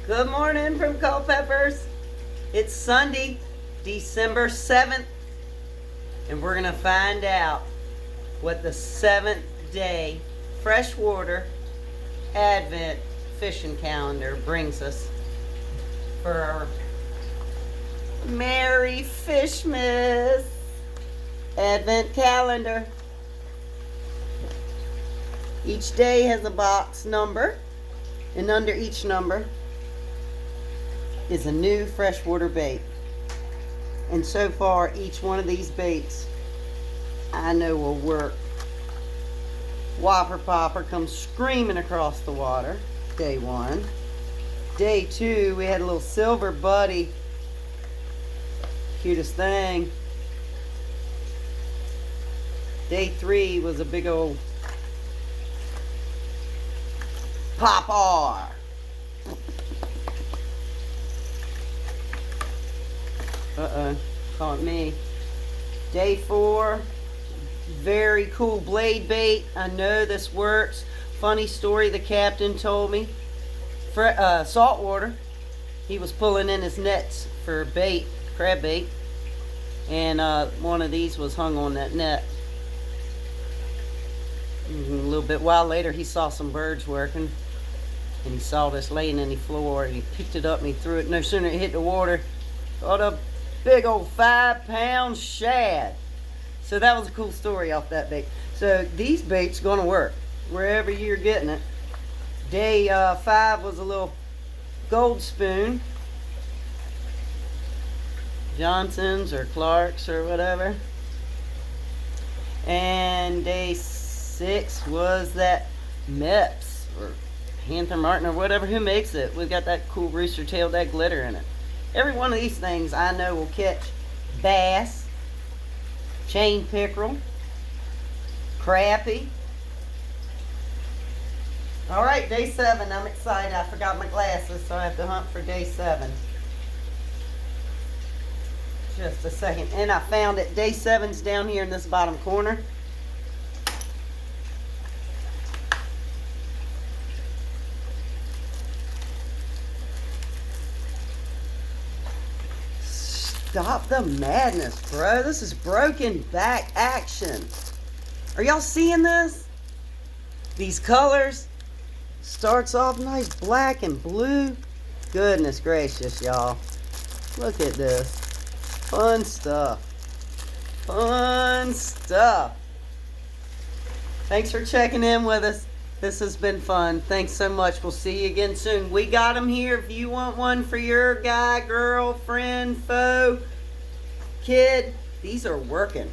Good morning from Culpeppers. It's Sunday, December 7th, and we're going to find out what the 7th day Freshwater Advent Fishing Calendar brings us for our Merry Fishmas Advent Calendar. Each day has a box number, and under each number is a new freshwater bait. And so far, each one of these baits I know will work. Whopper Popper comes screaming across the water, day one. Day two, we had a little silver buddy, cutest thing. Day three was a big old Pop-R. Caught me. Day four, very cool blade bait. I know this works. Funny story the captain told me. Saltwater, he was pulling in his nets for bait, crab bait, and one of these was hung on that net. A little bit while later, he saw some birds working, and he saw this laying in the floor, and he picked it up and he threw it. No sooner it hit the water, caught a big old 5-pound shad. So that was a cool story off that bait. So these baits gonna work wherever you're getting it. Day five was a little gold spoon, Johnson's or Clark's or whatever. And day six was that Meps or Panther Martin or whatever, who makes it. We've got that cool rooster tail, that glitter in it. Every one of these things I know will catch bass, chain pickerel, crappie. All right, day seven. I'm excited. I forgot my glasses, so I have to hunt for day seven. Just a second. And I found it. Day seven's down here in this bottom corner. Stop the madness, bro. This is broken back action. Are y'all seeing this? These colors. Starts off nice black and blue. Goodness gracious, y'all. Look at this. Fun stuff. Fun stuff. Thanks for checking in with us. This has been fun. Thanks so much. We'll see you again soon. We got them here if you want one for your guy, girl, friend, foe, kid. These are working.